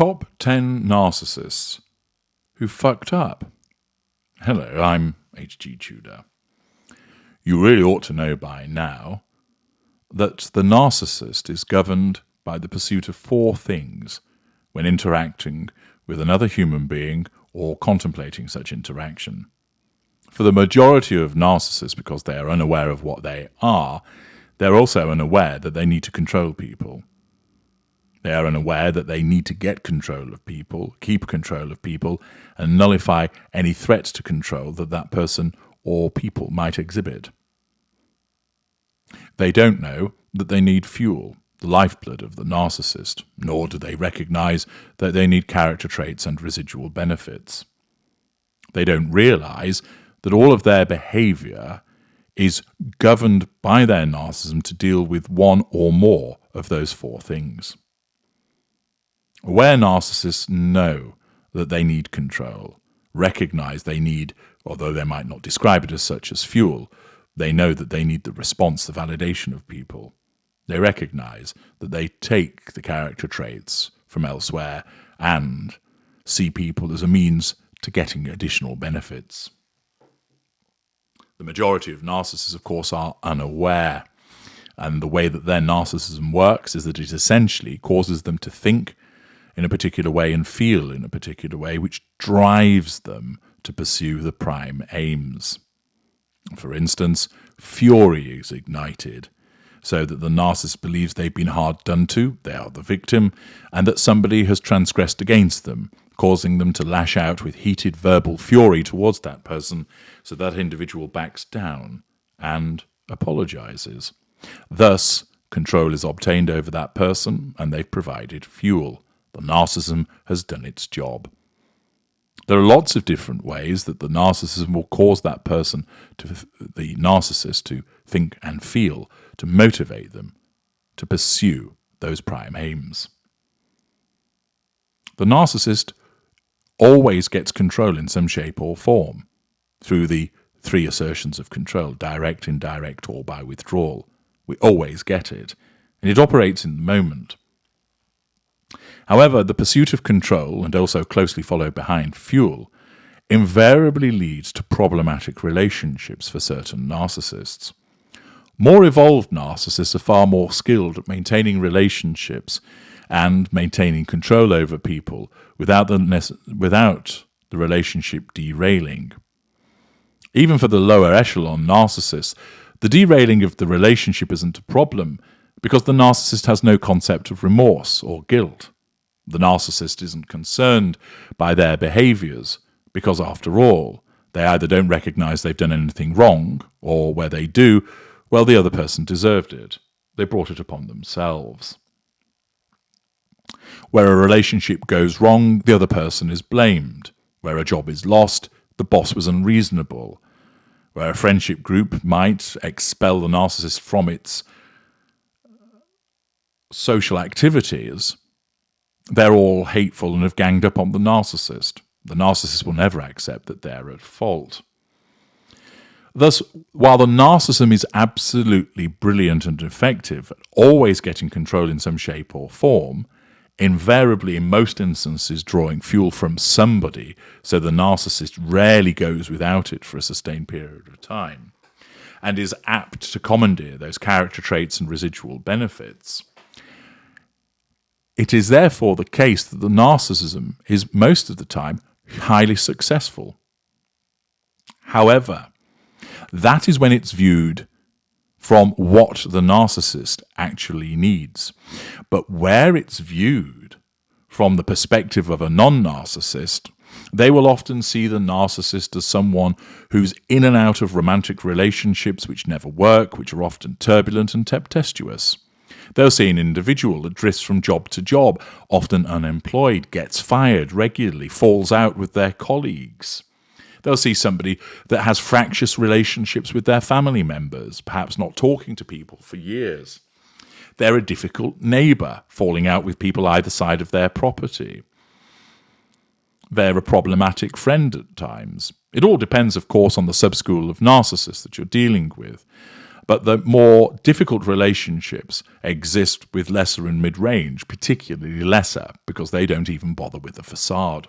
Top 10 Narcissists Who Fucked Up. Hello, I'm H.G. Tudor. You really ought to know by now that the narcissist is governed by the pursuit of four things when interacting with another human being or contemplating such interaction. For the majority of narcissists, because they are unaware of what they are, they're also unaware that they need to control people. They are unaware that they need to get control of people, keep control of people, and nullify any threat to control that that person or people might exhibit. They don't know that they need fuel, the lifeblood of the narcissist, nor do they recognize that they need character traits and residual benefits. They don't realize that all of their behavior is governed by their narcissism to deal with one or more of those four things. Aware narcissists know that they need control, recognize they need, although they might not describe it as such, as fuel, they know that they need the response, the validation of people. They recognize that they take the character traits from elsewhere and see people as a means to getting additional benefits. The majority of narcissists, of course, are unaware, and the way that their narcissism works is that it essentially causes them to think in a particular way and feel in a particular way, which drives them to pursue the prime aims. For instance, fury is ignited, so that the narcissist believes they've been hard done to, they are the victim, and that somebody has transgressed against them, causing them to lash out with heated verbal fury towards that person, so that individual backs down and apologizes. Thus, control is obtained over that person, and they've provided fuel. The narcissism has done its job. There are lots of different ways that the narcissism will cause that person, the narcissist, to think and feel, to motivate them to pursue those prime aims. The narcissist always gets control in some shape or form through the three assertions of control: direct, indirect, or by withdrawal. We always get it, and it operates in the moment. However, the pursuit of control, and also closely followed behind fuel, invariably leads to problematic relationships for certain narcissists. More evolved narcissists are far more skilled at maintaining relationships and maintaining control over people without the relationship derailing. Even for the lower echelon narcissists, the derailing of the relationship isn't a problem because the narcissist has no concept of remorse or guilt. The narcissist isn't concerned by their behaviors because, after all, they either don't recognize they've done anything wrong, or where they do, well, the other person deserved it. They brought it upon themselves. Where a relationship goes wrong, the other person is blamed. Where a job is lost, the boss was unreasonable. Where a friendship group might expel the narcissist from its social activities, they're all hateful and have ganged up on the narcissist. The narcissist will never accept that they're at fault. Thus, while the narcissism is absolutely brilliant and effective at always getting control in some shape or form, invariably in most instances drawing fuel from somebody, so the narcissist rarely goes without it for a sustained period of time, and is apt to commandeer those character traits and residual benefits. It is therefore the case that the narcissism is most of the time highly successful. However, that is when it's viewed from what the narcissist actually needs. But where it's viewed from the perspective of a non-narcissist, they will often see the narcissist as someone who's in and out of romantic relationships which never work, which are often turbulent and tempestuous. They'll see an individual that drifts from job to job, often unemployed, gets fired regularly, falls out with their colleagues. They'll see somebody that has fractious relationships with their family members, perhaps not talking to people for years. They're a difficult neighbour, falling out with people either side of their property. They're a problematic friend at times. It all depends, of course, on the sub-school of narcissists that you're dealing with. But the more difficult relationships exist with lesser and mid-range, particularly lesser, because they don't even bother with the facade.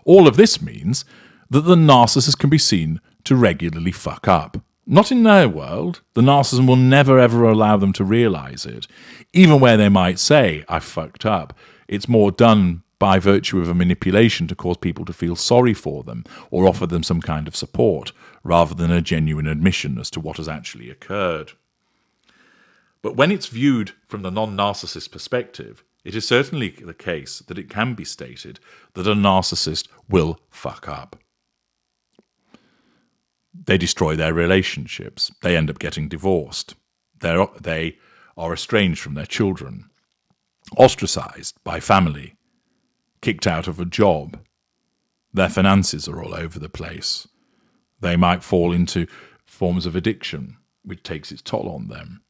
All of this means that the narcissist can be seen to regularly fuck up. Not in their world. The narcissist will never ever allow them to realize it. Even where they might say, I fucked up, it's more done by virtue of a manipulation to cause people to feel sorry for them or offer them some kind of support, rather than a genuine admission as to what has actually occurred. But when it's viewed from the non-narcissist perspective, it is certainly the case that it can be stated that a narcissist will fuck up. They destroy their relationships. They end up getting divorced. They are estranged from their children, ostracized by family, kicked out of a job. Their finances are all over the place. They might fall into forms of addiction, which takes its toll on them.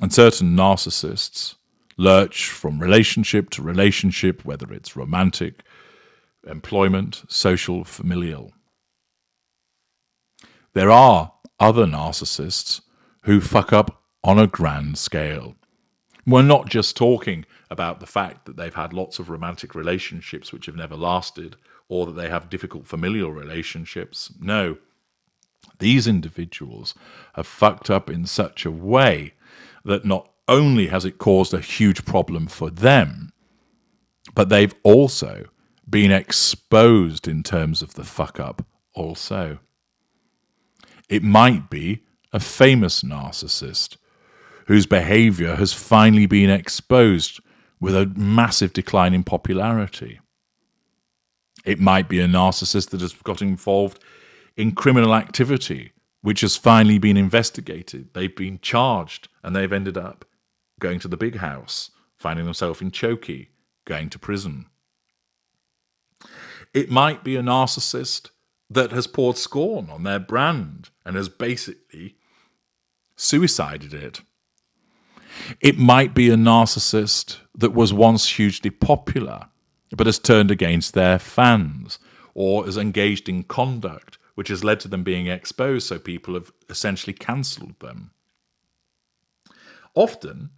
And certain narcissists lurch from relationship to relationship, whether it's romantic, employment, social, familial. There are other narcissists who fuck up on a grand scale. We're not just talking about the fact that they've had lots of romantic relationships which have never lasted, or that they have difficult familial relationships. No, these individuals have fucked up in such a way that not only has it caused a huge problem for them, but they've also been exposed in terms of the fuck up also. It might be a famous narcissist whose behavior has finally been exposed with a massive decline in popularity. It might be a narcissist that has got involved in criminal activity, which has finally been investigated. They've been charged and they've ended up going to the big house, finding themselves in chokey, going to prison. It might be a narcissist that has poured scorn on their brand and has basically suicided it. It might be a narcissist that was once hugely popular but has turned against their fans, or has engaged in conduct which has led to them being exposed, so people have essentially cancelled them. Often,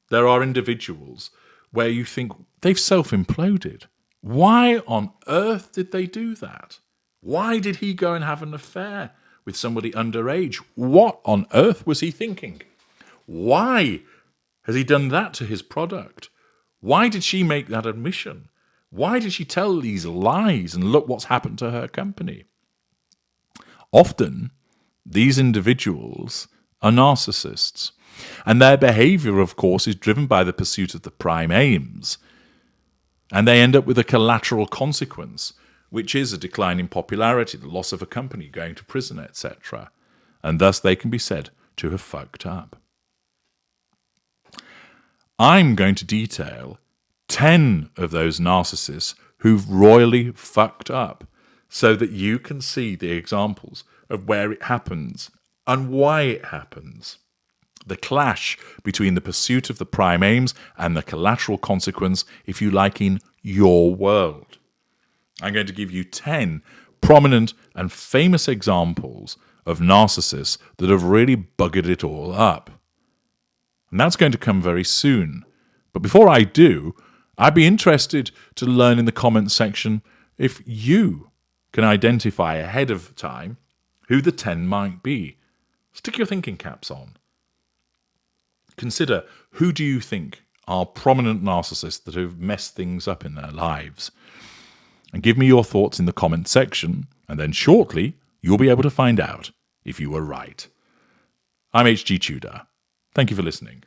there are individuals where you think they've self-imploded. Why on earth did they do that? Why did he go and have an affair with somebody underage? What on earth was he thinking? Why has he done that to his product? Why did she make that admission? Why did she tell these lies and look what's happened to her company? Often, these individuals are narcissists, and their behavior, of course, is driven by the pursuit of the prime aims, and they end up with a collateral consequence, which is a decline in popularity, the loss of a company, going to prison, etc., and thus they can be said to have fucked up. I'm going to detail 10 of those narcissists who've royally fucked up, so that you can see the examples of where it happens and why it happens. The clash between the pursuit of the prime aims and the collateral consequence, if you like, in your world. I'm going to give you 10 prominent and famous examples of narcissists that have really buggered it all up. And that's going to come very soon. But before I do, I'd be interested to learn in the comments section if you can identify ahead of time who the 10 might be. Stick your thinking caps on. Consider, who do you think are prominent narcissists that have messed things up in their lives? And give me your thoughts in the comments section, and then shortly you'll be able to find out if you were right. I'm HG Tudor. Thank you for listening.